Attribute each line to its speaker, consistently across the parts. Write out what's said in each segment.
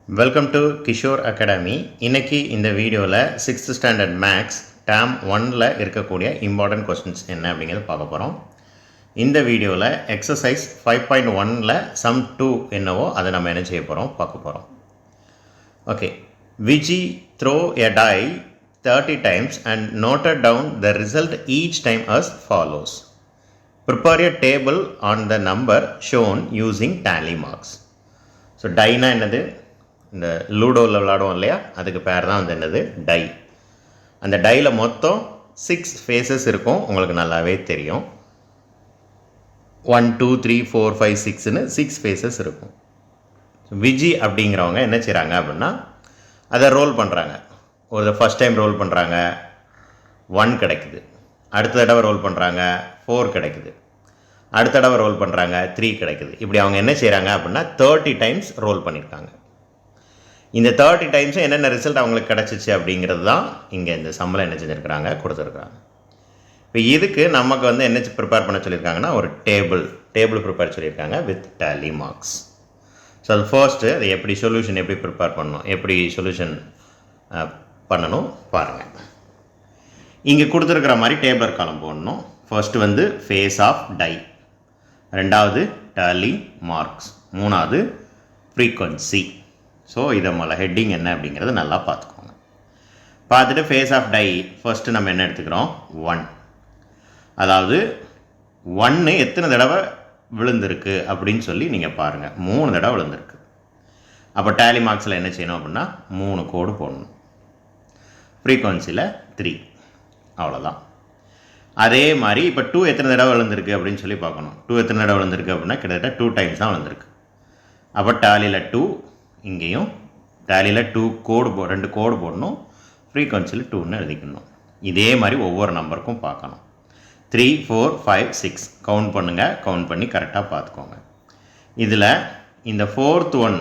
Speaker 1: Welcome to Kishore academy. இன்றைக்கி இந்த வீடியோவில் 6th ஸ்டாண்டர்ட் மேக்ஸ் டேர்ம் 1ல் இருக்கக்கூடிய இம்பார்ட்டன்ட் கொஸ்டின்ஸ் என்ன அப்படிங்கிறத பார்க்க போகிறோம். இந்த வீடியோவில் எக்ஸசைஸ் 5.1ல் சம் 2 என்னவோ அதை நம்ம என்ன செய்ய போகிறோம் பார்க்க போகிறோம். Okay, Viji throw a die 30 times and noted down the result each time as follows. Prepare a table on the number shown using tally marks. So டைனா என்னது? இந்த லூடோவில் விளாடுவோம் இல்லையா, அதுக்கு பேர் தான் வந்து என்னது டை. அந்த டையில் மொத்தம் 6 ஃபேஸஸ் இருக்கும், உங்களுக்கு நல்லாவே தெரியும். 1 2 3 4 5 6ன்னு 6 ஃபேஸஸ் இருக்கும். விஜி அப்படிங்கிறவங்க என்ன செய்கிறாங்க அப்படின்னா அதை ரோல் பண்ணுறாங்க. ஒரு ஃபஸ்ட் டைம் ரோல் பண்ணுறாங்க, 1 கிடைக்குது. அடுத்த தடவை ரோல் பண்ணுறாங்க, 4 கிடைக்குது. அடுத்த தடவை ரோல் பண்ணுறாங்க, 3 கிடைக்குது. இப்படி அவங்க என்ன செய்கிறாங்க அப்படின்னா 30 டைம்ஸ் ரோல் பண்ணியிருக்காங்க. இந்த 30 டைம்ஸும் என்னென்ன ரிசல்ட் அவங்களுக்கு கிடச்சிச்சு அப்படிங்கிறது தான் இங்கே இந்த சம்மில் என்ன செஞ்சுருக்கிறாங்க, கொடுத்துருக்குறாங்க. இப்போ இதுக்கு நமக்கு வந்து என்ன ப்ரிப்பேர் பண்ண சொல்லியிருக்காங்கன்னா ஒரு டேபிள் ப்ரிப்பேர் சொல்லியிருக்காங்க வித் டேலி மார்க்ஸ். ஸோ அது ஃபர்ஸ்ட்டு அது எப்படி சொல்யூஷன் எப்படி ப்ரிப்பேர் பண்ணணும், எப்படி சொல்யூஷன் பண்ணணும் பாருங்கள். இங்கே கொடுத்துருக்கிற மாதிரி டேபிளர் காலம் போடணும். ஃபர்ஸ்ட்டு வந்து ஃபேஸ் ஆஃப் டை, ரெண்டாவது டேலி மார்க்ஸ், மூணாவது ஃப்ரீக்வன்சி. ஸோ இதை மேலே ஹெட்டிங் என்ன அப்படிங்கிறத நல்லா பார்த்துக்கோங்க. பார்த்துட்டு ஃபேஸ் ஆஃப் டை ஃபர்ஸ்ட்டு நம்ம என்ன எடுத்துக்கிறோம், 1. அதாவது 1 எத்தனை தடவை விழுந்திருக்கு அப்படின்னு சொல்லி நீங்கள் பாருங்கள். 3 தடவை விழுந்திருக்கு. அப்போ டேலி மார்க்ஸில் என்ன செய்யணும் அப்படின்னா 3 கோடு போடணும். ஃப்ரீக்வன்சியில் 3, அவ்வளோதான். அதே மாதிரி இப்போ 2 எத்தனை தடவை விழுந்திருக்கு அப்படின்னு சொல்லி பார்க்கணும். 2 எத்தனை தடவை விழுந்திருக்கு அப்படின்னா கிட்டத்தட்ட 2 டைம்ஸ் தான் விழுந்திருக்கு. அப்போ டேலியில் 2, இங்கேயும் டேலியில் 2 கோடு போடணும். ஃப்ரீக்வன்சியில் 2ன்னு எழுதிக்கணும். இதே மாதிரி ஒவ்வொரு நம்பருக்கும் பார்க்கணும். 3 4 5 6 கவுண்ட் பண்ணுங்கள். கவுண்ட் பண்ணி கரெக்டாக பார்த்துக்கோங்க. இதில் இந்த 4th one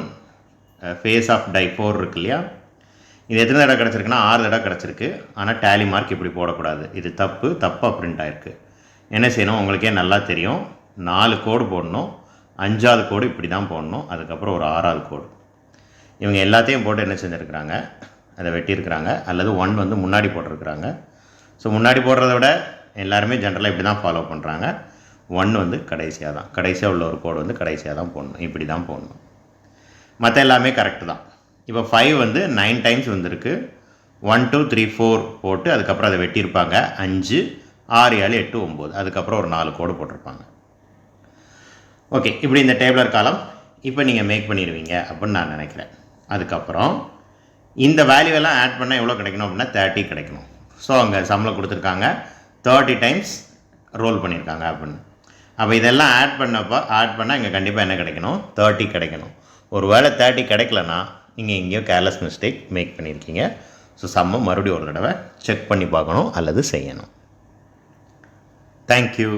Speaker 1: face of tie 4 இருக்கு இல்லையா, இது எத்தனை தடவை கிடச்சிருக்குன்னா 6 தடவை கிடச்சிருக்கு. ஆனால் டேலி மார்க் இப்படி போடக்கூடாது, இது தப்பாக பிரிண்ட் ஆகிருக்கு. என்ன செய்யணும், உங்களுக்கே நல்லா தெரியும். 4 கோடு போடணும், 5வது கோடு இப்படி தான் போடணும், அதுக்கப்புறம் ஒரு 6வது கோடு. இவங்க எல்லாத்தையும் போட்டு என்ன செஞ்சுருக்கிறாங்க, அதை வெட்டியிருக்கிறாங்க. அல்லது 1 வந்து முன்னாடி போட்டிருக்கிறாங்க. ஸோ முன்னாடி போடுறத விட எல்லாருமே ஜென்ரலாக இப்படி தான் ஃபாலோ பண்ணுறாங்க. 1 வந்து கடைசியாக உள்ள ஒரு கோடு வந்து கடைசியாக தான் போடணும், இப்படி தான் போடணும். மற்ற எல்லாமே கரெக்டு தான். இப்போ 5 வந்து 9 டைம்ஸ் வந்திருக்கு. 1 2 3 4 போட்டு அதுக்கப்புறம் அதை வெட்டியிருப்பாங்க. 5 6 7 8 9, அதுக்கப்புறம் ஒரு 4 கோடு போட்டிருப்பாங்க. ஓகே, இப்படி இந்த டேபிளர் காலம் இப்போ நீங்கள் மேக் பண்ணிடுவீங்க அப்படின்னு நான் நினைக்கிறேன். அதுக்கப்புறம் இந்த வேல்யூவெல்லாம் ஆட் பண்ணால் எவ்வளோ கிடைக்கணும் அப்படின்னா 30 கிடைக்கணும். ஸோ அங்கே சம்பளம் கொடுத்துருக்காங்க 30 டைம்ஸ் ரோல் பண்ணியிருக்காங்க அப்படின்னு. அப்போ இதெல்லாம் ஆட் பண்ணால் இங்கே கண்டிப்பாக என்ன கிடைக்கணும், 30 கிடைக்கணும். ஒரு வேளை 30 கிடைக்கலன்னா நீங்கள் எங்கேயோ கேர்லெஸ் மிஸ்டேக் மேக் பண்ணியிருக்கீங்க. ஸோ சம்மை மறுபடியும் ஒரு தடவை செக் பண்ணி பார்க்கணும் அல்லது செய்யணும். தேங்க்யூ.